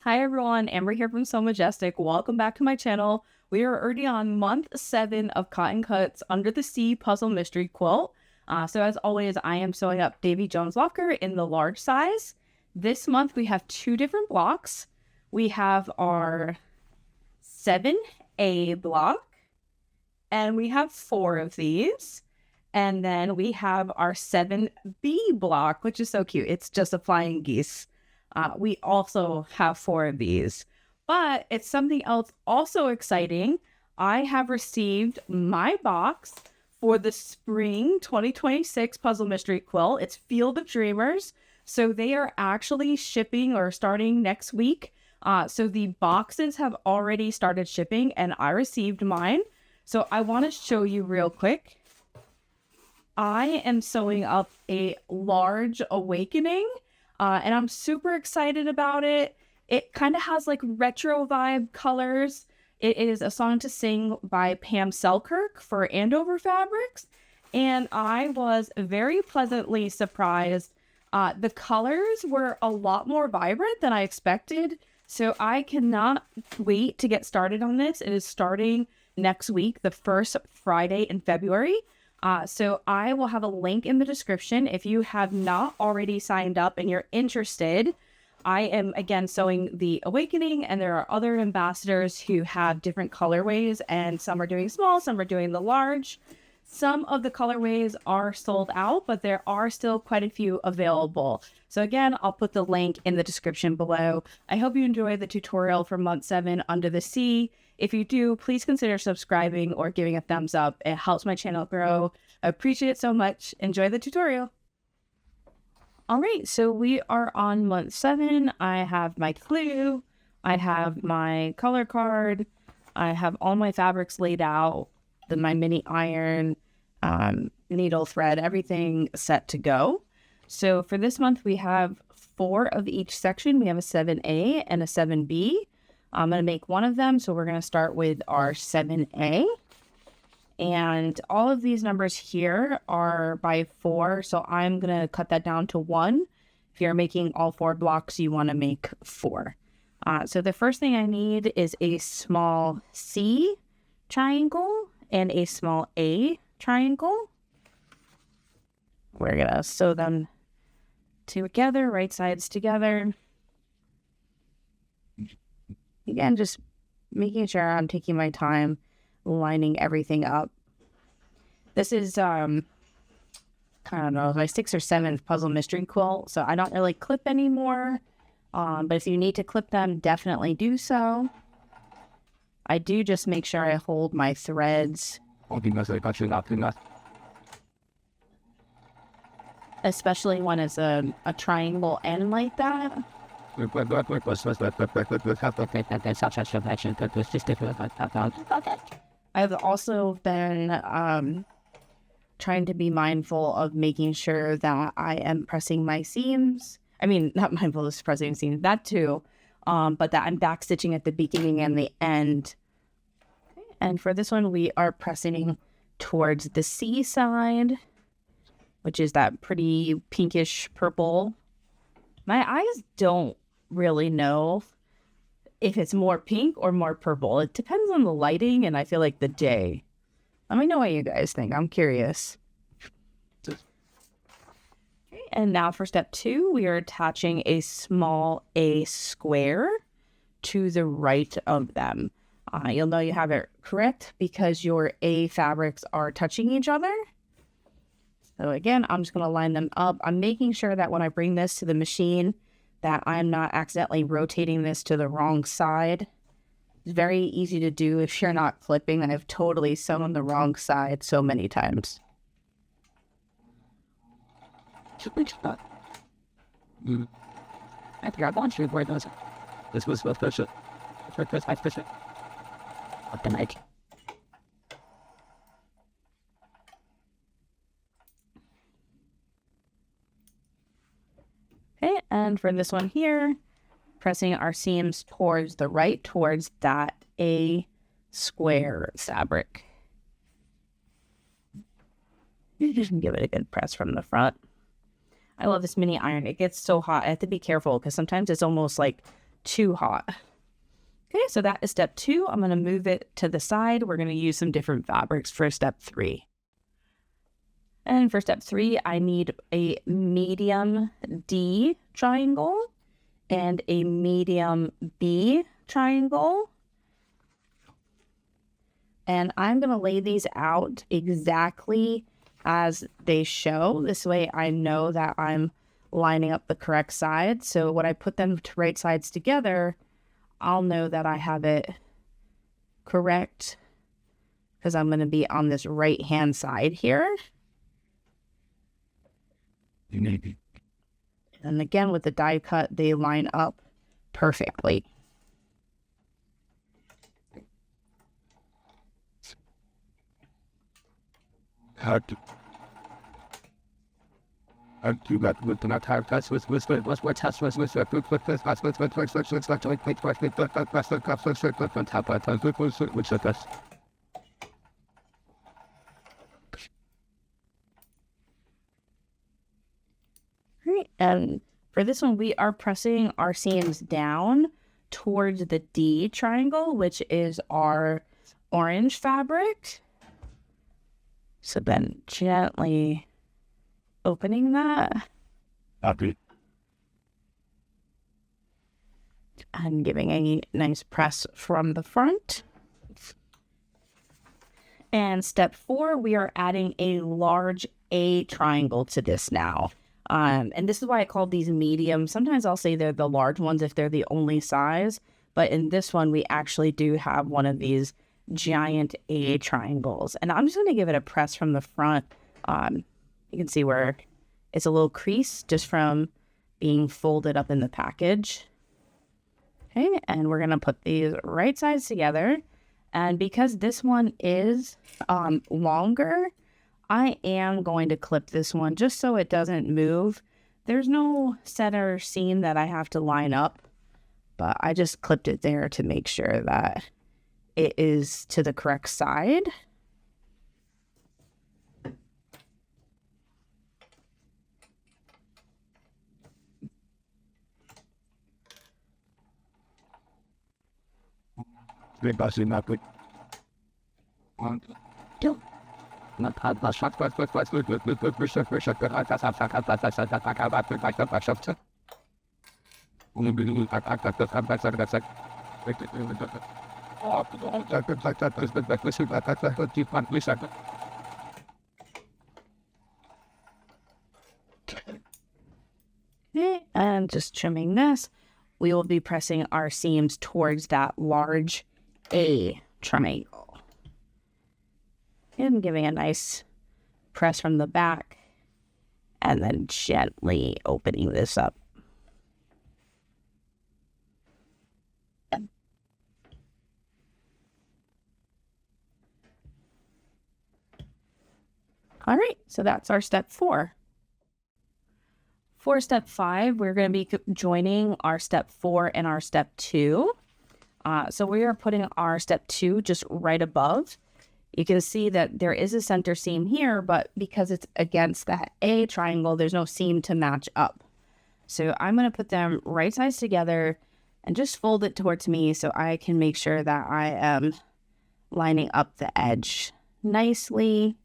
Hi everyone, Amber here from Majestic. Welcome back to my channel. We are already on month 7 of Cotton Cut's Under the Sea Puzzle Mystery Quilt. So as always, I am sewing up Davy Jones Locker in the large size. This month we have 2 different blocks. We have our 7A block, and we have 4 of these. And then we have our 7B block, which is so cute. It's just a flying geese. We also have 4 of these, but it's something else also exciting. I have received my box for the spring 2026 Puzzle Mystery Quilt. It's Field of Dreamers. So they are actually shipping or starting next week. So the boxes have already started shipping and I received mine. So I want to show you real quick. I am sewing up a large awakening. And I'm super excited about it. It kind of has like retro vibe colors. It is a song to sing by Pam Selkirk for Andover Fabrics. And I was very pleasantly surprised. The colors were a lot more vibrant than I expected. So I cannot wait to get started on this. It is starting next week, the first Friday in February. So I will have a link in the description. If you have not already signed up and you're interested, I am again sewing the Awakening, and there are other ambassadors who have different colorways, and some are doing small, some are doing the large. Some of the colorways are sold out, but there are still quite a few available. So again, I'll put the link in the description below. I hope you enjoy the tutorial for month 7 Under the Sea. If you do, please consider subscribing or giving a thumbs up. It helps my channel grow. I appreciate it so much. Enjoy the tutorial. All right, so we are on month 7. I have my clue. I have my color card. I have all my fabrics laid out. My mini iron, needle, thread, everything set to go. So for this month, we have 4 of each section. We have a 7A and a 7B. I'm going to make one of them. So we're going to start with our 7A. And all of these numbers here are by 4. So I'm going to cut that down to 1. If you're making all 4 blocks, you want to make 4. So the first thing I need is a small C triangle and a small A triangle. We're gonna sew them together, right sides together. Again, just making sure I'm taking my time lining everything up. This is, I don't know, my 6th or 7th Puzzle Mystery Quilt, so I don't really clip anymore. But if you need to clip them, definitely do so. I do just make sure I hold my threads, especially when it's a triangle end like that. I've also been trying to be mindful of making sure that I am pressing my seams. I mean, not mindful of pressing seams, that too. But that I'm back stitching at the beginning and the end. And for this one, we are pressing towards the C side, which is that pretty pinkish purple. My eyes don't really know if it's more pink or more purple. It depends on the lighting and I feel like the day. Let me know what you guys think. I'm curious. And now for step 2, we are attaching a small A square to the right of them. You'll know you have it correct because your A fabrics are touching each other. So again, I'm just going to line them up. I'm making sure that when I bring this to the machine that I'm not accidentally rotating this to the wrong side. It's very easy to do if you're not clipping. I've totally sewn the wrong side so many times. I think I want you to wear those. This was my special. That's my special. What the night? Okay, and for this one here, pressing our seams towards the right, towards that A square fabric. You just give it a good press from the front. I love this mini iron. It gets so hot. I have to be careful because sometimes it's almost like too hot. Okay, so that is step 2. I'm going to move it to the side. We're going to use some different fabrics for step 3. And for step 3, I need a medium D triangle and a medium B triangle. And I'm going to lay these out exactly as they show. This way I know that I'm lining up the correct side. So when I put them to right sides together, I'll know that I have it correct because I'm going to be on this right hand side here. And again, with the die cut, they line up perfectly. Right, and for this one, we are pressing our seams down towards the D triangle, which is our orange fabric. So then gently opening that. And giving a nice press from the front. And step 4, we are adding a large A triangle to this now. And this is why I call these medium. Sometimes I'll say they're the large ones if they're the only size. But in this one, we actually do have one of these giant A triangles. And I'm just going to give it a press from the front. You can see where it's a little crease just from being folded up in the package. Okay, and we're going to put these right sides together. And because this one is longer, I am going to clip this one just so it doesn't move. There's no center seam that I have to line up, but I just clipped it there to make sure that it is to the correct side. Okay, and just trimming this, we will be pressing our seams towards that large A triangle. And giving a nice press from the back and then gently opening this up. All right, so that's our step 4. For step 5, we're going to be joining our step 4 and our step 2. So we are putting our step 2 just right above. You can see that there is a center seam here, but because it's against that A triangle, there's no seam to match up. So I'm going to put them right sides together and just fold it towards me so I can make sure that I am lining up the edge nicely.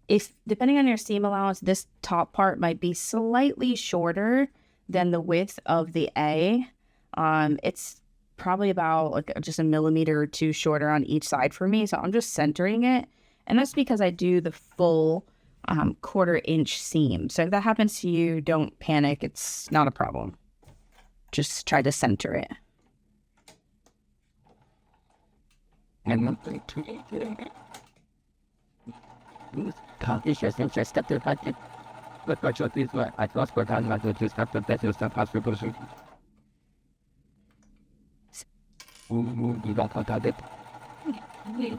If depending on your seam allowance, this top part might be slightly shorter than the width of the A. It's probably about like just a millimeter or 2 shorter on each side for me. So I'm just centering it. And that's because I do the full 1/4 inch seam. So if that happens to you, don't panic. It's not a problem. Just try to center it.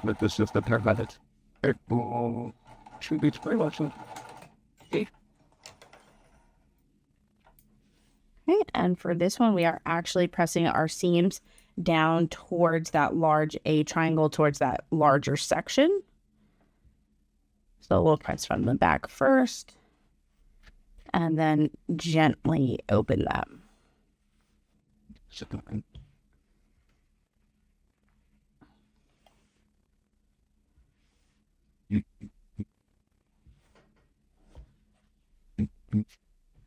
But this is the paramedic. Should be very much. Okay, and for this one, we are actually pressing our seams down towards that large A triangle, towards that larger section. So we'll press from the back first, and then gently open them.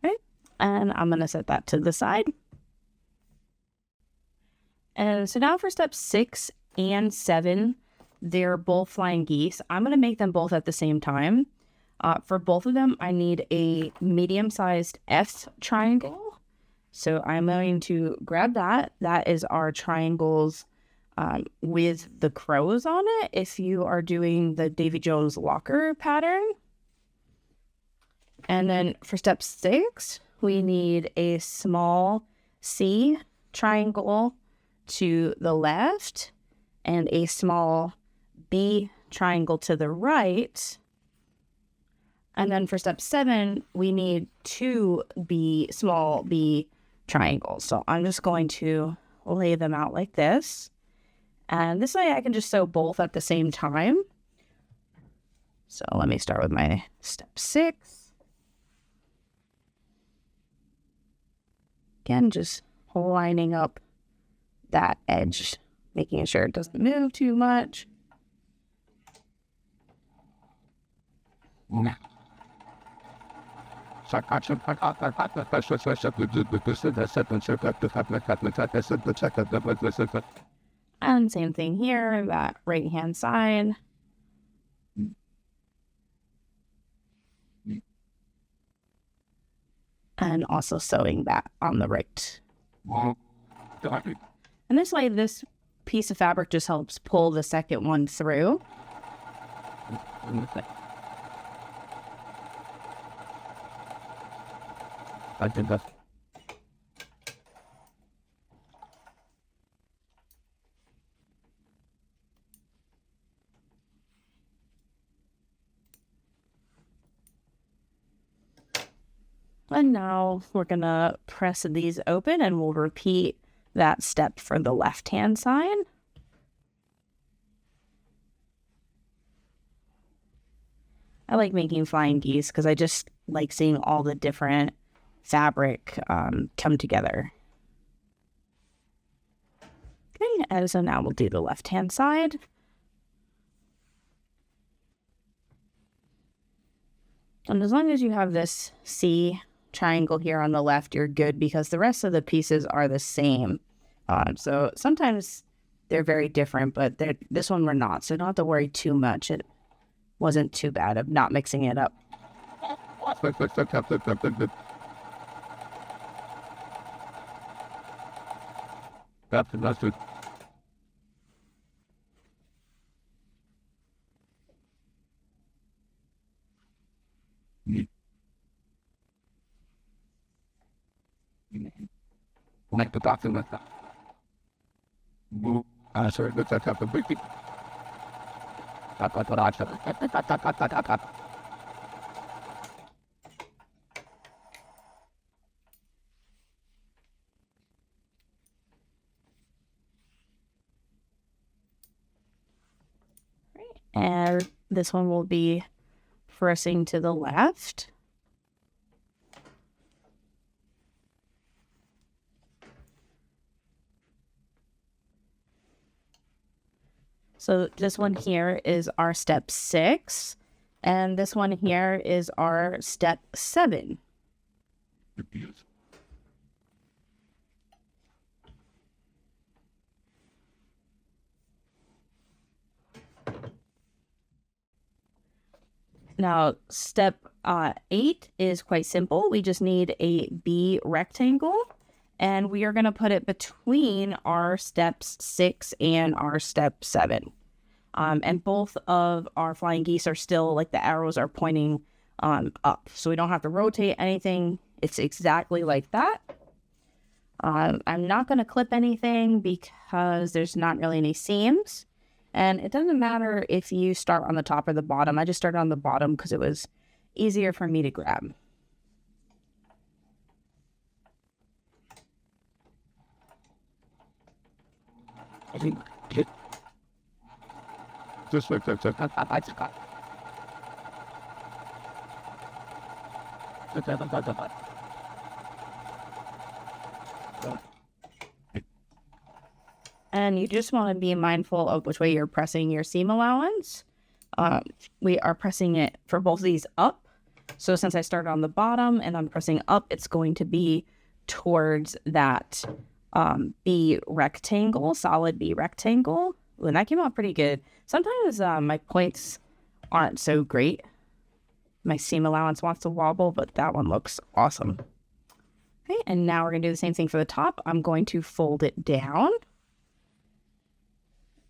Okay, and I'm going to set that to the side. And so now for step 6 and 7, they're both flying geese. I'm going to make them both at the same time. For both of them, I need a medium-sized F triangle. So I'm going to grab that. That is our triangles with the crows on it. If you are doing the Davy Jones Locker pattern. And then for step 6, we need a small C triangle to the left and a small B triangle to the right. And then for step 7, we need 2 small B triangles. So I'm just going to lay them out like this. And this way I can just sew both at the same time. So let me start with my step 6. Again, just lining up that edge, making sure it doesn't move too much. And same thing here, that right hand side. And also sewing that on the right. And this way, this piece of fabric just helps pull the second one through. I did that. And now we're gonna press these open and we'll repeat that step for the left-hand side. I like making flying geese because I just like seeing all the different fabric come together. Okay, and so now we'll do the left-hand side. And as long as you have this C triangle here on the left, you're good because the rest of the pieces are the same. So sometimes they're very different, but this one we're not. So don't have to worry too much. It wasn't too bad of not mixing it up. That's good. Like the doctor like that. Sorry, let's have the big. And this one will be pressing to the left. So this one here is our step 6, and this one here is our step 7. Now, step 8 is quite simple. We just need a B rectangle, and we are going to put it between our steps 6 and our step 7. And both of our flying geese are still, like the arrows are pointing up. So we don't have to rotate anything. It's exactly like that. I'm not going to clip anything because there's not really any seams. And it doesn't matter if you start on the top or the bottom. I just started on the bottom because it was easier for me to grab. Just like that. And you just want to be mindful of which way you're pressing your seam allowance. We are pressing it for both of these up. So since I started on the bottom and I'm pressing up, it's going to be towards that B rectangle, solid B rectangle. Ooh, and that came out pretty good. Sometimes my points aren't so great. My seam allowance wants to wobble, but that one looks awesome. Okay, and now we're going to do the same thing for the top. I'm going to fold it down.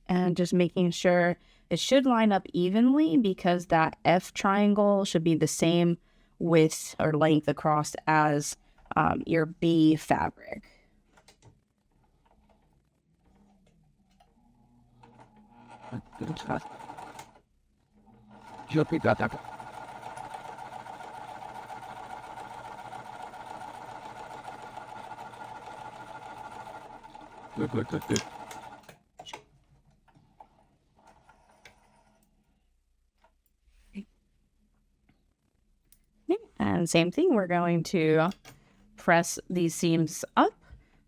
And just making sure it should line up evenly, because that F triangle should be the same width or length across as your B fabric. Good. And same thing, we're going to press these seams up.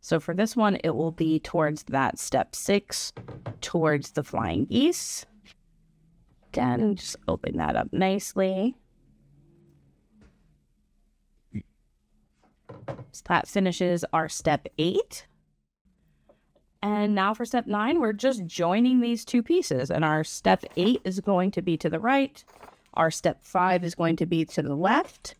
So for this one, it will be towards that step 6, towards the flying geese. Again, just open that up nicely. So that finishes our step 8. And now for step 9, we're just joining these two pieces. And our step 8 is going to be to the right. Our step 5 is going to be to the left.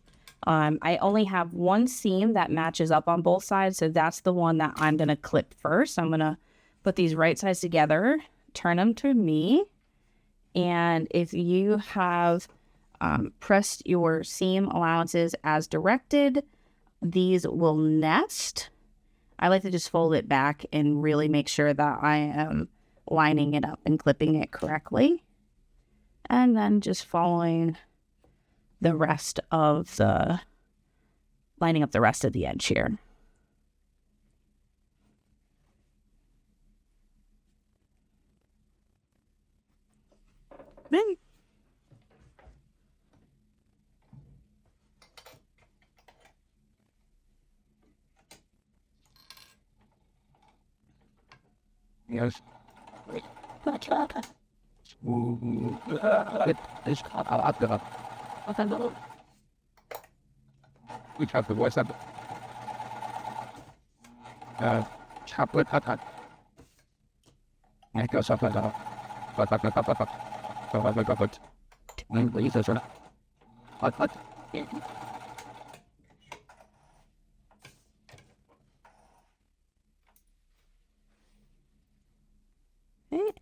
I only have one seam that matches up on both sides, so that's the one that I'm going to clip first. I'm going to put these right sides together, turn them to me, and if you have pressed your seam allowances as directed, these will nest. I like to just fold it back and really make sure that I am lining it up and clipping it correctly, and then just following the rest of the, lining up the rest of the edge here. Then Yes. We have the voice up. Chocolate hot. I go something like that. Hot. okay.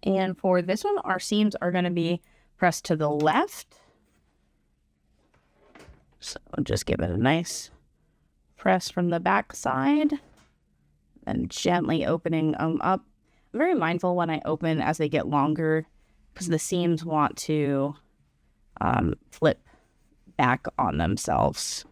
And for this one, our seams are going to be pressed to the left. So just give it a nice press from the back side and gently opening them up. I'm very mindful when I open as they get longer, because the seams want to flip back on themselves.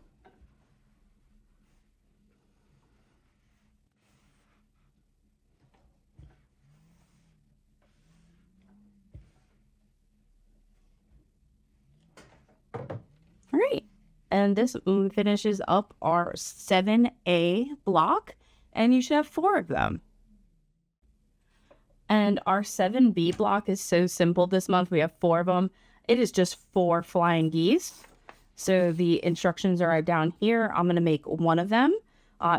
All right. And this finishes up our 7A block, and you should have 4 of them. And our 7B block is so simple this month. We have 4 of them. It is just 4 flying geese. So the instructions are down here. I'm going to make one of them.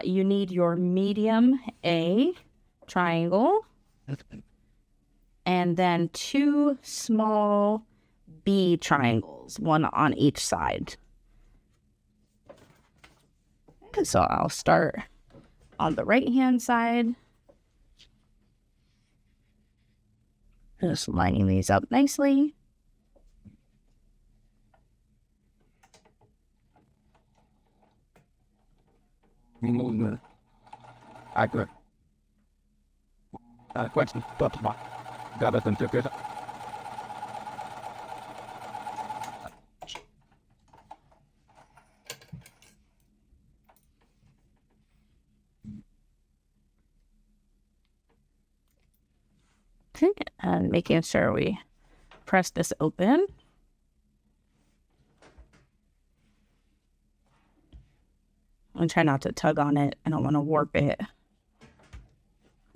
You need your medium A triangle, and then 2 small B triangles, one on each side. So I'll start on the right hand side, just lining these up nicely. Accurate. Question. Got it and took it. Okay, and making sure we press this open. And try not to tug on it. I don't want to warp it.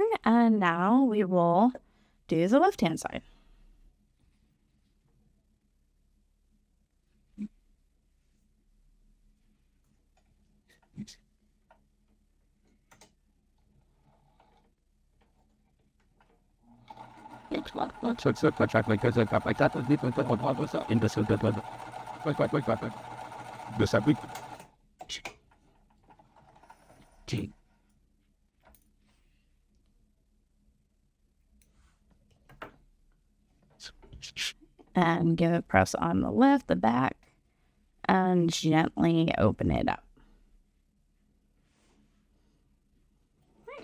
Okay, and now we will do the left-hand side. And give a press on the left, the back, and gently open it up.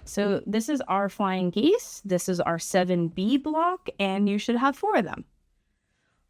So this is our flying geese. This is our 7B block, and you should have 4 of them.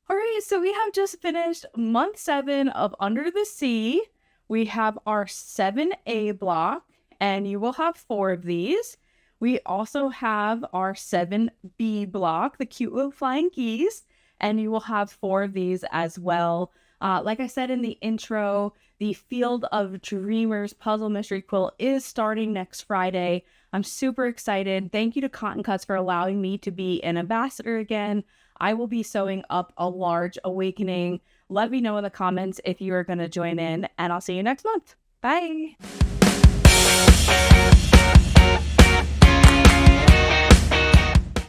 All right, so we have just finished month 7 of Under the Sea. We have our 7A block, and you will have 4 of these. We also have our 7B block, the cute little flying geese, and you will have 4 of these as well. Like I said in the intro, the Field of Dreamers Puzzle Mystery Quilt is starting next Friday. I'm super excited. Thank you to Cotton Cuts for allowing me to be an ambassador again. I will be sewing up a large awakening. Let me know in the comments if you are going to join in, and I'll see you next month. Bye.